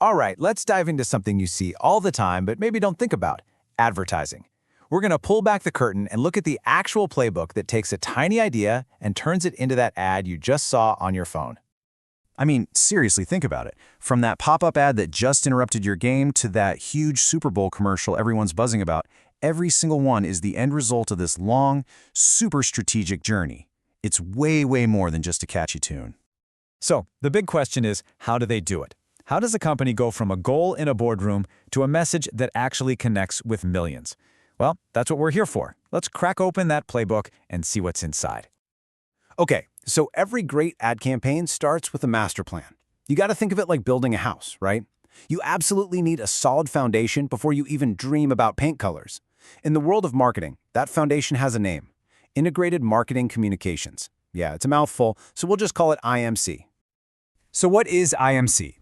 All right, let's dive into something you see all the time but maybe don't think about: advertising. We're going to pull back the curtain and look at the actual playbook that takes a tiny idea and turns it into that ad you just saw on your phone. I mean, seriously, think about it. From that pop-up ad that just interrupted your game to that huge Super Bowl commercial everyone's buzzing about, every single one is the end result of this long, super strategic journey. It's way, way more than just a catchy tune. So, the big question is, how do they do it? How does a company go from a goal in a boardroom to a message that actually connects with millions? Well, that's what we're here for. Let's crack open that playbook and see what's inside. Okay, so every great ad campaign starts with a master plan. You got to think of it like building a house, right? You absolutely need a solid foundation before you even dream about paint colors. In the world of marketing, that foundation has a name: Integrated Marketing Communications. Yeah, it's a mouthful, so we'll just call it IMC. So what is IMC?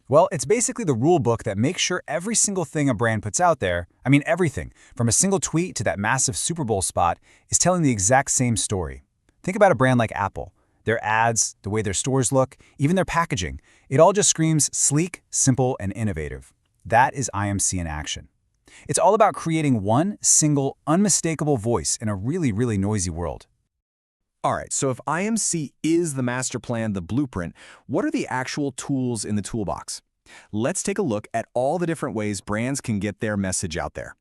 Well, it's basically the rule book that makes sure every single thing a brand puts out there, everything, from a single tweet to that massive Super Bowl spot, is telling the exact same story. Think about a brand like Apple. Their ads, the way their stores look, even their packaging, it all just screams sleek, simple, and innovative. That is IMC in action. It's all about creating one single, unmistakable voice in a really, really noisy world. All right, so if IMC is the master plan, the blueprint, what are the actual tools in the toolbox? Let's take a look at all the different ways brands can get their message out there.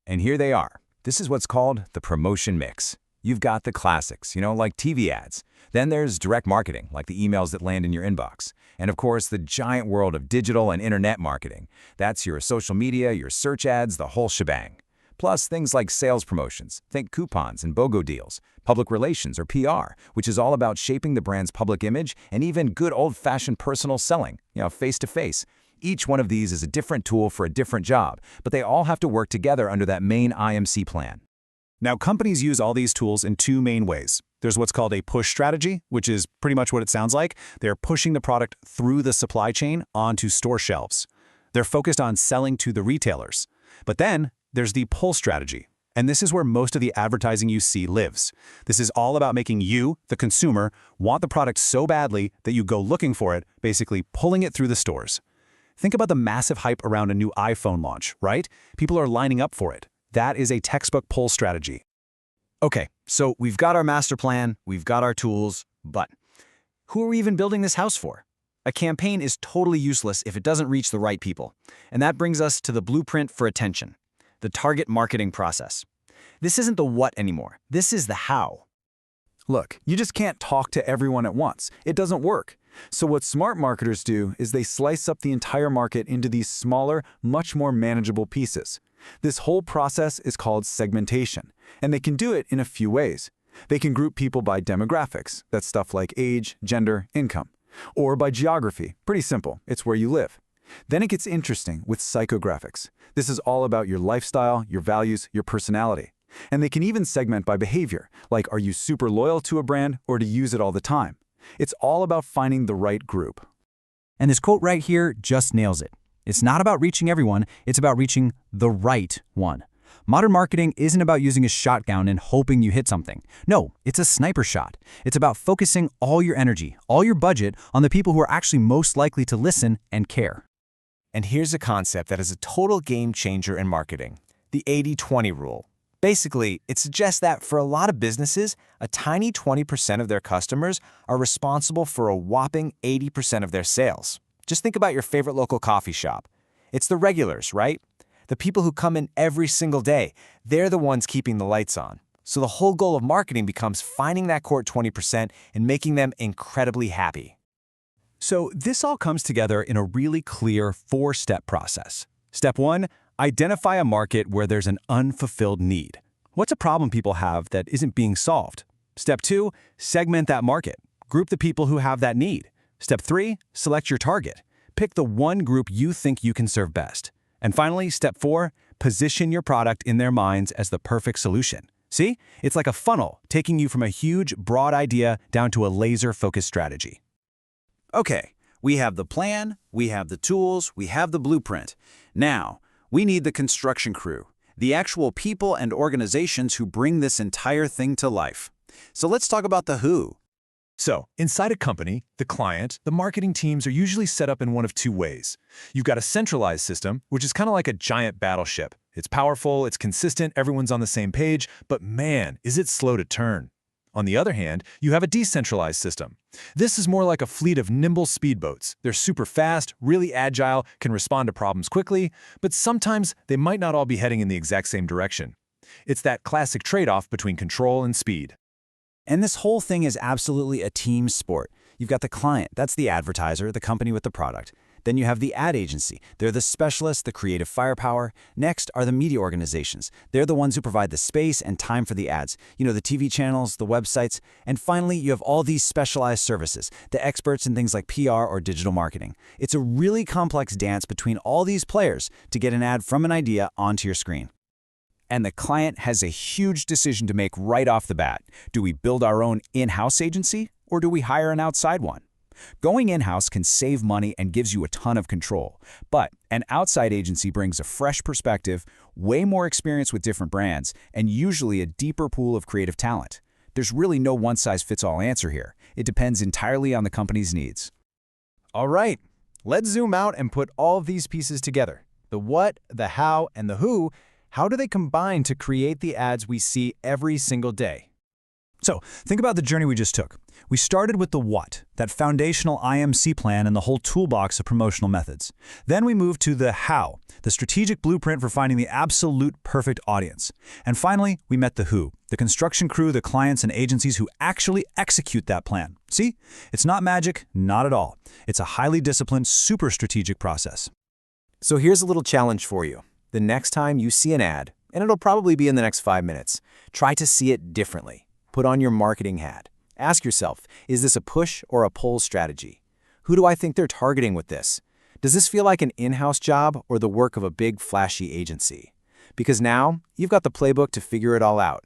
And here they are. This is what's called the promotion mix. You've got the classics, like TV ads. Then there's direct marketing, like the emails that land in your inbox. And of course, the giant world of digital and internet marketing. That's your social media, your search ads, the whole shebang. Plus things like sales promotions, think coupons and BOGO deals, public relations or PR, which is all about shaping the brand's public image, and even good old-fashioned personal selling, face-to-face. Each one of these is a different tool for a different job, but they all have to work together under that main IMC plan. Now, companies use all these tools in two main ways. There's what's called a push strategy, which is pretty much what it sounds like. They're pushing the product through the supply chain onto store shelves. They're focused on selling to the retailers. But then there's the pull strategy, and this is where most of the advertising you see lives. This is all about making you, the consumer, want the product so badly that you go looking for it, basically pulling it through the stores. Think about the massive hype around a new iPhone launch, right? People are lining up for it. That is a textbook pull strategy. Okay, so we've got our master plan, we've got our tools, but who are we even building this house for? A campaign is totally useless if it doesn't reach the right people. And that brings us to the blueprint for attention, the target marketing process. This isn't the what anymore. This is the how. Look, you just can't talk to everyone at once. It doesn't work. So what smart marketers do is they slice up the entire market into these smaller, much more manageable pieces. This whole process is called segmentation, and they can do it in a few ways. They can group people by demographics, that's stuff like age, gender, income, or by geography, pretty simple, it's where you live. Then it gets interesting with psychographics. This is all about your lifestyle, your values, your personality. And they can even segment by behavior, like are you super loyal to a brand or do you use it all the time? It's all about finding the right group. And this quote right here just nails it. It's not about reaching everyone, it's about reaching the right one. Modern marketing isn't about using a shotgun and hoping you hit something. No, it's a sniper shot. It's about focusing all your energy, all your budget on the people who are actually most likely to listen and care. And here's a concept that is a total game changer in marketing: the 80-20 rule. Basically, it suggests that for a lot of businesses, a tiny 20% of their customers are responsible for a whopping 80% of their sales. Just think about your favorite local coffee shop. It's the regulars, right? The people who come in every single day. They're the ones keeping the lights on. So the whole goal of marketing becomes finding that core 20% and making them incredibly happy. So this all comes together in a really clear 4-step process. Step 1, identify a market where there's an unfulfilled need. What's a problem people have that isn't being solved? Step 2, segment that market. Group the people who have that need. Step 3, select your target. Pick the one group you think you can serve best. And finally, step 4, position your product in their minds as the perfect solution. See? It's like a funnel, taking you from a huge, broad idea down to a laser-focused strategy. Okay, we have the plan, we have the tools, we have the blueprint. Now, we need the construction crew, the actual people and organizations who bring this entire thing to life. So let's talk about the who. So, inside a company, the client, the marketing teams are usually set up in one of two ways. You've got a centralized system, which is kind of like a giant battleship. It's powerful, it's consistent, everyone's on the same page, but man, is it slow to turn. On the other hand, you have a decentralized system. This is more like a fleet of nimble speedboats. They're super fast, really agile, can respond to problems quickly, but sometimes they might not all be heading in the exact same direction. It's that classic trade-off between control and speed. And this whole thing is absolutely a team sport. You've got the client, that's the advertiser, the company with the product. Then you have the ad agency. They're the specialists, the creative firepower. Next are the media organizations. They're the ones who provide the space and time for the ads. You know, the TV channels, the websites. And finally, you have all these specialized services, the experts in things like PR or digital marketing. It's a really complex dance between all these players to get an ad from an idea onto your screen. And the client has a huge decision to make right off the bat. Do we build our own in-house agency, or do we hire an outside one? Going in-house can save money and gives you a ton of control. But an outside agency brings a fresh perspective, way more experience with different brands, and usually a deeper pool of creative talent. There's really no one-size-fits-all answer here. It depends entirely on the company's needs. All right, let's zoom out and put all of these pieces together. The what, the how, and the who. How do they combine to create the ads we see every single day? So, think about the journey we just took. We started with the what, that foundational IMC plan and the whole toolbox of promotional methods. Then we moved to the how, the strategic blueprint for finding the absolute perfect audience. And finally, we met the who, the construction crew, the clients and agencies who actually execute that plan. See? It's not magic, not at all. It's a highly disciplined, super strategic process. So here's a little challenge for you. The next time you see an ad, and it'll probably be in the next 5 minutes, try to see it differently. Put on your marketing hat. Ask yourself, is this a push or a pull strategy? Who do I think they're targeting with this? Does this feel like an in-house job or the work of a big, flashy agency? Because now, you've got the playbook to figure it all out.